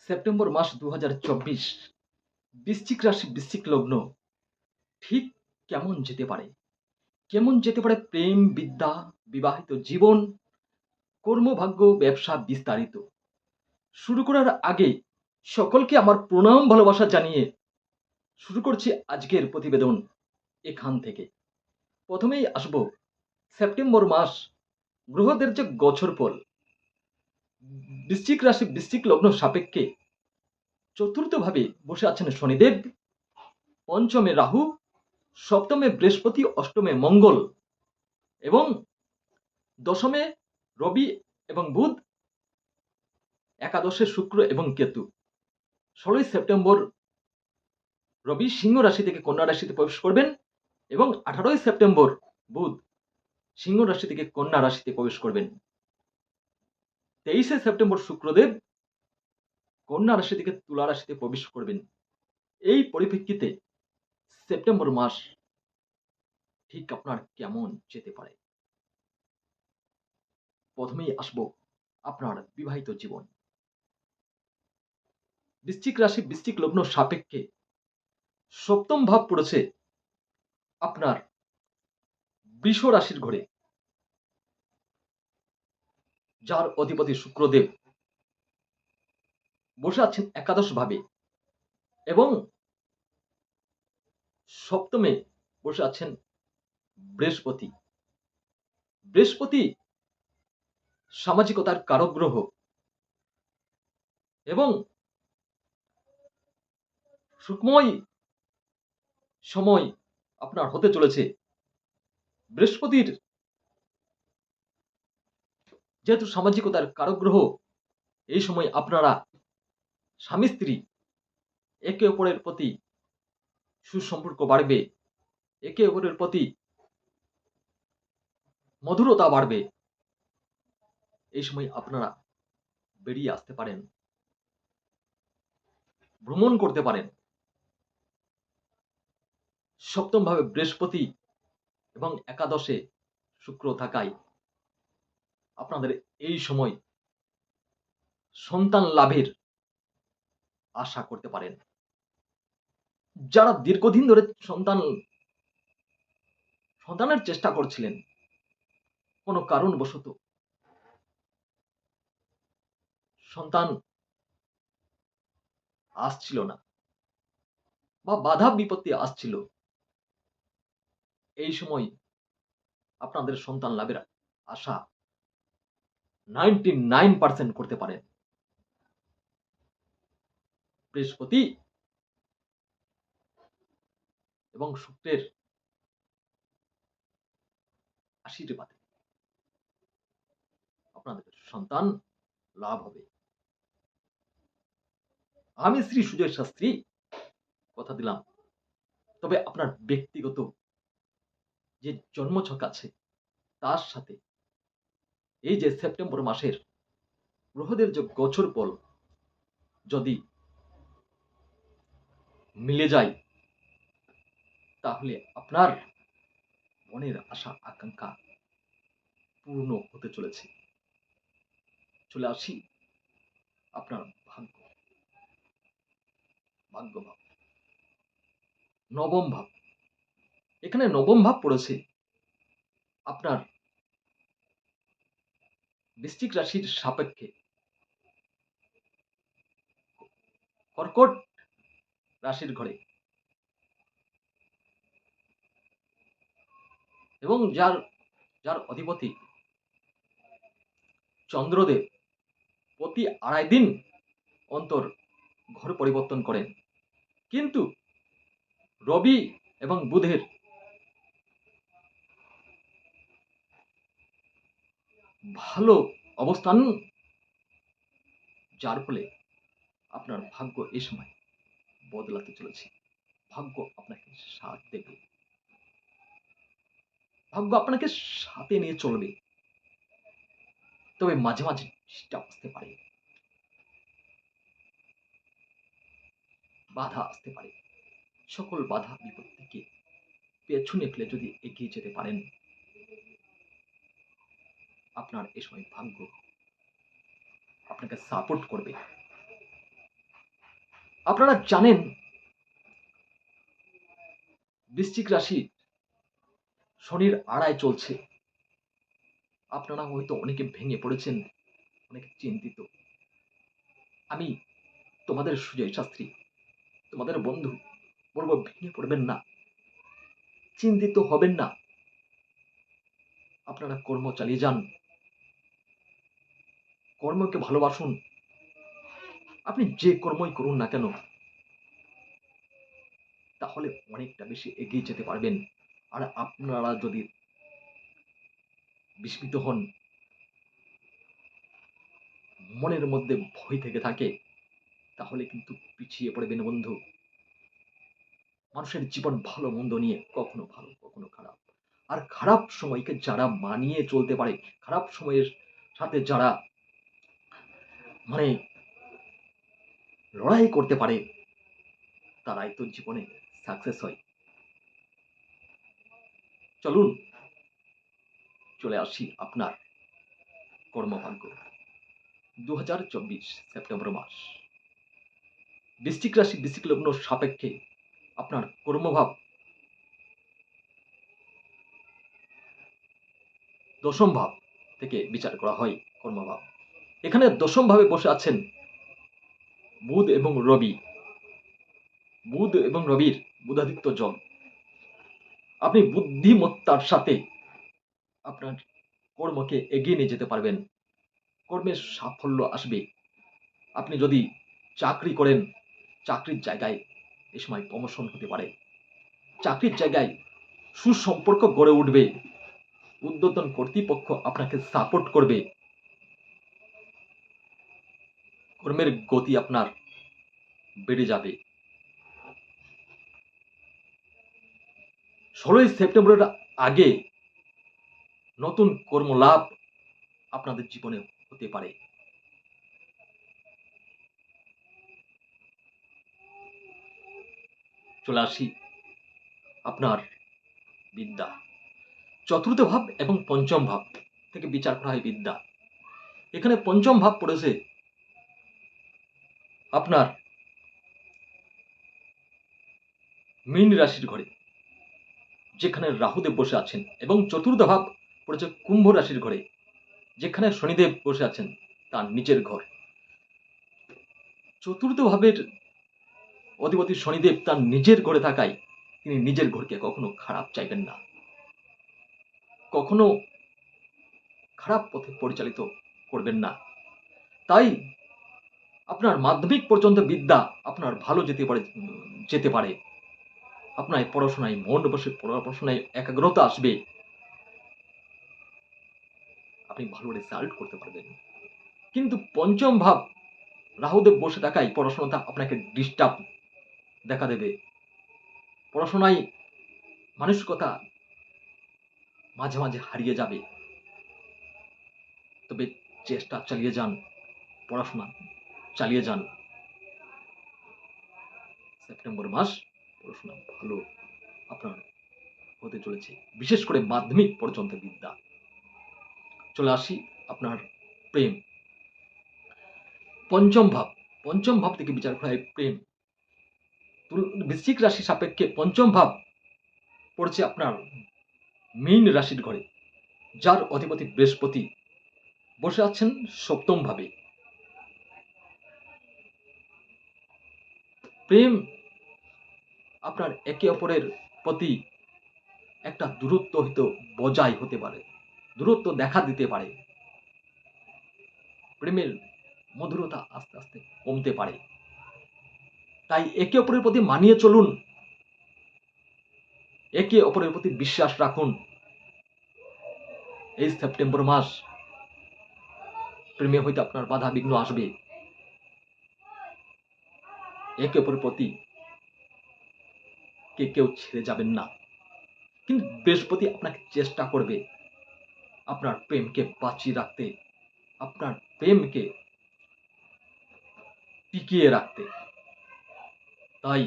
September মাস ২০২৪ বৃশ্চিক রাশি বৃশ্চিক লগ্ন ঠিক কেমন যেতে পারে? কেমন যেতে পারে প্রেম, বিদ্যা, বিবাহিত জীবন, কর্মভাগ্য, ব্যবসা বিস্তারিত। শুরু করার আগে সকলকে আমার প্রণাম ভালোবাসা জানিয়ে শুরু করছি আজকের প্রতিবেদন এখান থেকে। প্রথমেই আসব সেপ্টেম্বর মাস গ্রহদের যে গোচরফল। বৃশ্চিক রাশি বৃশ্চিক লগ্ন সাপেক্ষে চতুর্থভাবে বসে আছেন শনিদেব, পঞ্চমে রাহু, সপ্তমে বৃহস্পতি, অষ্টমে মঙ্গল এবং দশমে রবি এবং বুধ, একাদশে শুক্র এবং কেতু। 16ই সেপ্টেম্বর রবি সিংহ রাশি থেকে কন্যা রাশিতে প্রবেশ করবেন এবং 18ই সেপ্টেম্বর বুধ সিংহ রাশি থেকে কন্যা রাশিতে প্রবেশ করবেন। 23শে সেপ্টেম্বর শুক্রদেব কন্যা রাশি থেকে তুলা রাশিতে প্রবেশ করবেন। এই পরিপ্রেক্ষিতে সেপ্টেম্বর মাস ঠিক আপনার কেমন যেতে পারে? প্রথমেই আসবো আপনার বিবাহিত জীবন। বৃশ্চিক রাশি বৃশ্চিক লগ্ন সাপেক্ষে সপ্তম ভাব পড়েছে আপনার বৃষ রাশির ঘরে, যার অধিপতি শুক্রদেব বসে আছেন একাদশ ভাবে এবং সপ্তমে বসে আছেন বৃহস্পতি। বৃহস্পতি সামাজিকতার কারক গ্রহ এবং সুখময় সময় আপনার হতে চলেছে। বৃহস্পতির যেহেতু সামাজিকতার কারক গ্রহ, এই সময় আপনারা স্বামী স্ত্রী একে অপরের প্রতি সুসম্পর্ক বাড়বে, একে অপরের প্রতি মধুরতা বাড়বে। এই সময় আপনারা বেরিয়ে আসতে পারেন, ভ্রমণ করতে পারেন। সপ্তম ভাবে বৃহস্পতি এবং একাদশে শুক্র থাকায় আপনাদের এই সময় সন্তান লাভের আশা করতে পারেন। যারা দীর্ঘদিন ধরে সন্তানের চেষ্টা করছিলেন, কোনো কারণবশত সন্তান আসছিল না বা বাধা বিপত্তি আসছিল, এই সময় আপনাদের সন্তান লাভের আশা 99% করতে পারেন। বৃহস্পতি এবং শুক্রের আশীর্বাদে আপনাদের সন্তান লাভ হবে। আমি শ্রী সুজয় শাস্ত্রী কথা দিলাম, তবে আপনার ব্যক্তিগত যে জন্মছক আছে তার সাথে এই যে সেপ্টেম্বর মাসের গ্রহদের যে গোচর ফল যদি মিলে যায়, তাহলে আপনার মনের আশা আকাঙ্ক্ষা পূর্ণ হতে চলেছে। চলে আসি আপনার ভাগ্যভাব, নবম ভাব। এখানে নবম ভাব পড়েছে আপনার বৃশ্চিক রাশির সাপেক্ষে কর্কট রাশির ঘরে এবং যার যার অধিপতি চন্দ্রদেব প্রতি 2.5 দিন অন্তর ঘর পরিবর্তন করেন, কিন্তু রবি এবং বুধের ভালো অবস্থান, যার ফলে আপনার ভাগ্য এই সময় বদলাতে চলেছে। ভাগ্য আপনাকে সাথ দেবে, ভাগ্য আপনাকে সাথে নিয়ে চলবে। তবে মাঝে মাঝে ডিস্টার্ব আসতে পারে, বাধা আসতে পারে। সকল বাধা বিপত্তিকে পেছনে ফেলে যদি এগিয়ে যেতে পারেন, আপনার এ সময় ভাগ্য আপনাকে সাপোর্ট করবে। আপনারা জানেন বৃশ্চিক রাশি শনির আড়ায় চলছে। আপনারা হয়তো অনেকে ভেঙে পড়েছেন, অনেকে চিন্তিত। আমি তোমাদের সুজয় শাস্ত্রী, তোমাদের বন্ধু, বলবো ভেঙে পড়বেন না, চিন্তিত হবেন না। আপনারা কর্ম চালিয়ে যান, কর্মকে ভালোবাসুন। আপনি যে কর্মই করুন না কেন, তাহলে অনেকটা বেশি এগিয়ে যেতে পারবেন। আর আপনারা যদি বিস্মিত হন, মনের মধ্যে ভয় থেকে থাকে, তাহলে কিন্তু পিছিয়ে পড়বেন বন্ধু। মানুষের জীবন ভালো মন্দ নিয়ে কখনো ভালো কখনো খারাপ। আর খারাপ সময়কে যারা মানিয়ে চলতে পারে, খারাপ সময়ের সাথে যারা মানে লড়াই করতে পারে, তারাই তো জীবনে সাকসেস হয়। চলুন চলে আসি আপনার কর্মভাগ্য। 2024 সেপ্টেম্বর মাস, বৃশ্চিক রাশি বৃশ্চিক লগ্ন সাপেক্ষে আপনার কর্মভাব দশম ভাব থেকে বিচার করা হয়। কর্মভাব এখানে দশম ভাবে বসে আছেন বুধ এবং রবি। বুধ এবং রবির বুধাদিত্য যোগ। আপনি বুদ্ধিমত্তার সাথে আপনার কর্মকে এগিয়ে নিয়ে যেতে পারবেন, কর্মের সাফল্য আসবে। আপনি যদি চাকরি করেন, চাকরির জায়গায় এ সময় প্রমোশন হতে পারে, চাকরির জায়গায় সুসম্পর্ক গড়ে উঠবে, ঊর্ধ্বতন কর্তৃপক্ষ আপনাকে সাপোর্ট করবে, কর্মের গতি আপনার বেড়ে যাবে। 16ই সেপ্টেম্বরের আগে নতুন কর্মলাভ আপনাদের জীবনে হতে পারে। চলে আসি আপনার বিদ্যা। চতুর্থ ভাব এবং পঞ্চম ভাব থেকে বিচার করা হয় বিদ্যা। এখানে পঞ্চম ভাব পড়েছে আপনার মীন রাশির ঘরে, যেখানে রাহুদেব বসে আছেন, এবং চতুর্থ ভাব পড়েছে কুম্ভ রাশির ঘরে, যেখানে শনিদেব বসে আছেন, তার নিজের ঘর। চতুর্থ ভাবের অধিপতি শনিদেব তার নিজের ঘরে থাকায় তিনি নিজের ঘরকে কখনো খারাপ চাইবেন না, কখনো খারাপ পথে পরিচালিত করবেন না। তাই আপনার মাধ্যমিক পর্যন্ত বিদ্যা আপনার ভালো যেতে পারে। আপনার পড়াশোনায় মন বসে, পড়াশোনায় একাগ্রতা আসবে, আপনি ভালো রেজাল্ট করতে পারবেন। কিন্তু পঞ্চম ভাব রাহুদেব বসে থাকায় পড়াশোনাটা আপনাকে ডিস্টার্ব দেখা দেবে। পড়াশোনায় মানসিকতা মাঝে মাঝে হারিয়ে যাবে। তবে চেষ্টা চালিয়ে যান, পড়াশোনা চালিয়ে যান। সেপ্টেম্বর মাস পড়াশোনা ভালো আপনার হতে চলেছে, বিশেষ করে মাধ্যমিক পর্যন্ত বিদ্যা। চলে আসি আপনার প্রেম। পঞ্চম ভাব থেকে বিচার করা হয় প্রেম। বৃশ্চিক রাশি সাপেক্ষে পঞ্চম ভাব পড়ছে আপনার মীন রাশির ঘরে, যার অধিপতি বৃহস্পতি বসে আছেন সপ্তম ভাবে। প্রেম আপনার একে অপরের প্রতি একটা দূরত্ব হয়তো বজায় হতে পারে, দূরত্ব দেখা দিতে পারে, প্রেমের মধুরতা আস্তে আস্তে কমতে পারে। তাই একে অপরের প্রতি মানিয়ে চলুন, একে অপরের প্রতি বিশ্বাস রাখুন। এই সেপ্টেম্বর মাস প্রেমে হয়তো আপনার বাধা বিঘ্ন আসবে, একে অপরের প্রতি কেউ ছেড়ে যাবেন না। কিন্তু বৃহস্পতি আপনাকে চেষ্টা করবে আপনার প্রেমকে বাঁচিয়ে রাখতে, আপনার প্রেমকে টিকিয়ে রাখতে। তাই